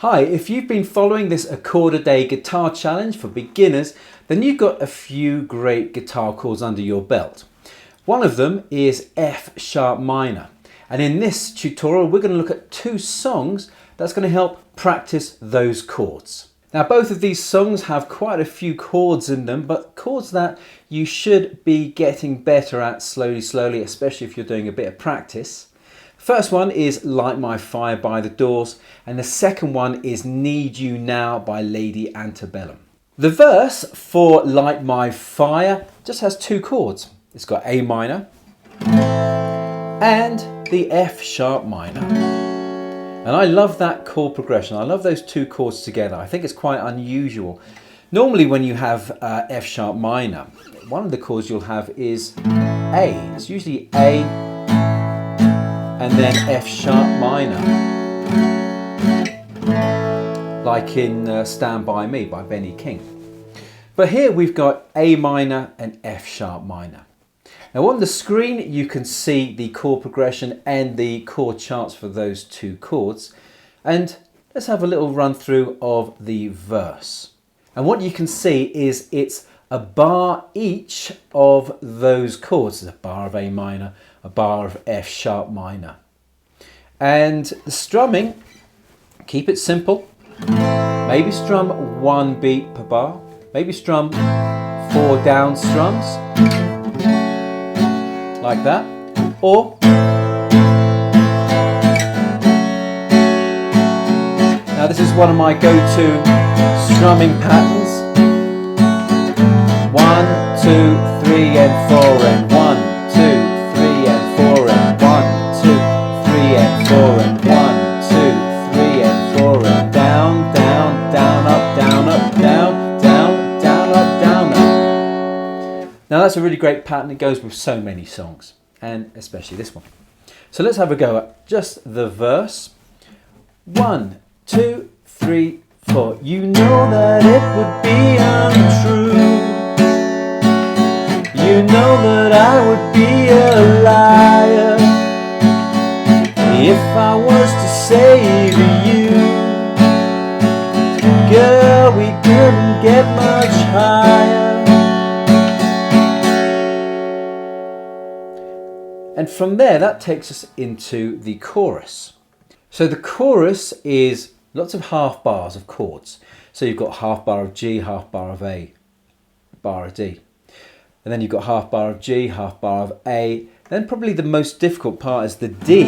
Hi, if you've been following this A Chord a Day guitar challenge for beginners, then you've got a few great guitar chords under your belt. One of them is F sharp minor. And in this tutorial, we're going to look at two songs that's going to help practice those chords. Now, both of these songs have quite a few chords in them, but chords that you should be getting better at slowly, especially if you're doing a bit of practice. First one is Light My Fire by the Doors, and the second one is Need You Now by Lady Antebellum. The verse for Light My Fire just has two chords. It's got A minor and the F sharp minor. And I love that chord progression. I love those two chords together. I think it's quite unusual. Normally when you have F sharp minor, one of the chords you'll have is A. It's usually A and then F sharp minor, like in Stand By Me by Benny King. But here we've got A minor and F sharp minor. Now on the screen you can see the chord progression and the chord charts for those two chords, and let's have a little run through of the verse. And what you can see is it's a bar each of those chords. There's a bar of A minor, a bar of F sharp minor. And the strumming, keep it simple. Maybe strum one beat per bar. Maybe strum 4 down strums, like that. Or, now this is one of my go-to strumming patterns. 1, 2, 3 and 4 and 1, 2, 3 and 4 and 1, 2, 3 and 4 and 1, 2, 3 and 4 and down, down, down, up, down, up, down, down, down, up, down, up. Now that's a really great pattern. It goes with so many songs, and especially this one. So let's have a go at just the verse. 1, 2, 3, 4. You know that it would be untrue. You know that I would be a liar if I was to say to you, girl, we couldn't get much higher. And from there, that takes us into the chorus. So the chorus is lots of half bars of chords. So you've got half bar of G, half bar of A, bar of D. And then you've got half bar of G, half bar of A. Then probably the most difficult part is the D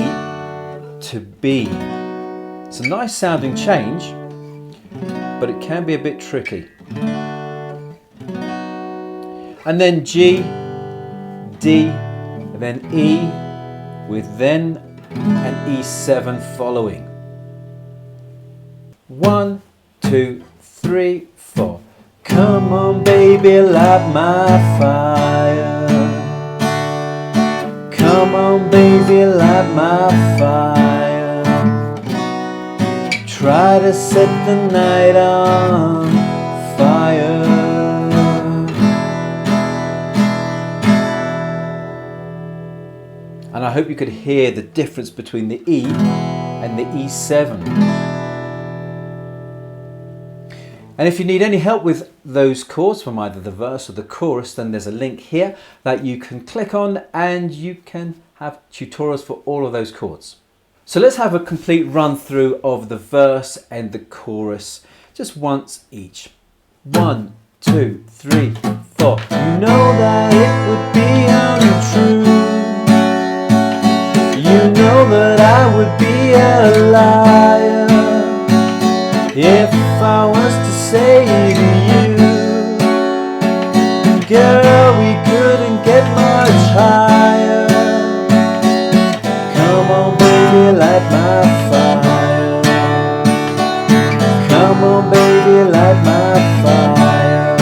to B. It's a nice sounding change, but it can be a bit tricky. And then G, D, and then E, with then an E7 following. 1, 2, 3, 4. Come on baby, light my fire. Come on baby, light my fire. Try to set the night on fire. And I hope you could hear the difference between the E and the E7. And if you need any help with those chords from either the verse or the chorus, then there's a link here that you can click on and you can have tutorials for all of those chords. So let's have a complete run through of the verse and the chorus just once each. 1, 2, 3, 4. You know that it would be untrue. You know that I would be a liar if I was to say to you, girl, we couldn't get much higher. Come on baby, light my fire. Come on baby, light my fire.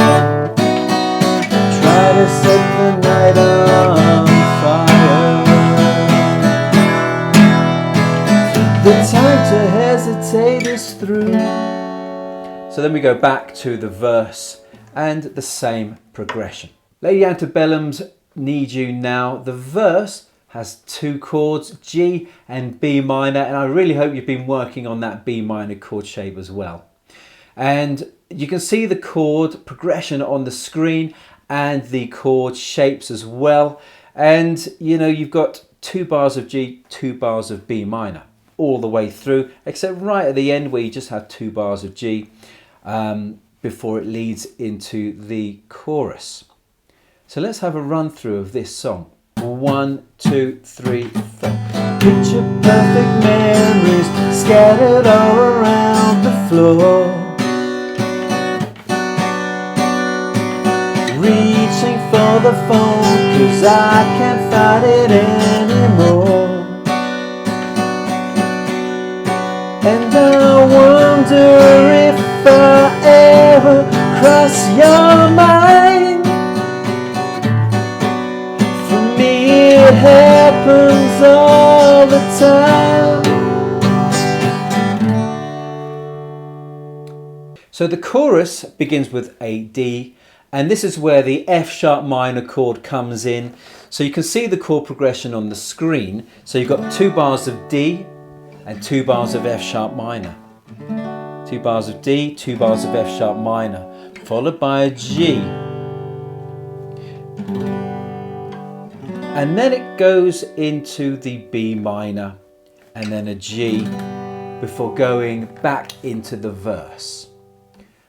Try to set the night on fire. The time to hesitate is through. So then we go back to the verse and the same progression. Lady Antebellum's Need You Now, the verse has two chords, G and B minor, and I really hope you've been working on that B minor chord shape as well. And you can see the chord progression on the screen and the chord shapes as well. And you know, you've got 2 bars of G, 2 bars of B minor all the way through, except right at the end where you just have 2 bars of G before it leads into the chorus. So let's have a run through of this song. 1, 2, 3, 4. Picture perfect memories scattered all around the floor, reaching for the phone 'cause I can't fight it anymore. And I wonder if I ever cross your mind. For me it happens all the time. So the chorus begins with a D, and this is where the F sharp minor chord comes in. So you can see the chord progression on the screen. So you've got 2 bars of D and 2 bars of F sharp minor. 2 bars of D, 2 bars of F sharp minor, followed by a G. And then it goes into the B minor and then a G before going back into the verse.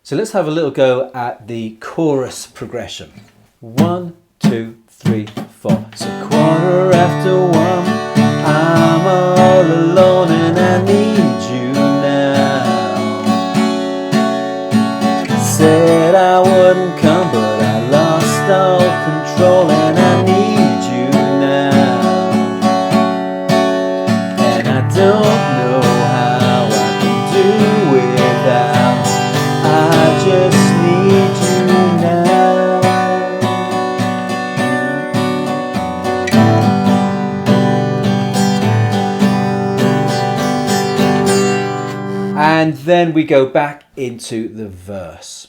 So let's have a little go at the chorus progression. 1, 2, 3, 4. So 1:15, I'm all alone and I need you now. Said I wouldn't come, but I lost all control and I need you now. And I don't know how I can do without. I just need you now. And then we go back into the verse.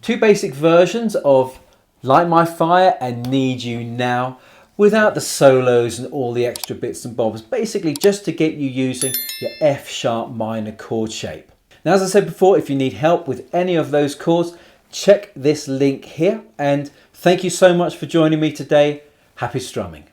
2 basic versions of Light My Fire and Need You Now, without the solos and all the extra bits and bobs, basically just to get you using your F sharp minor chord shape. Now, as I said before, if you need help with any of those chords, check this link here. And thank you so much for joining me today. Happy strumming.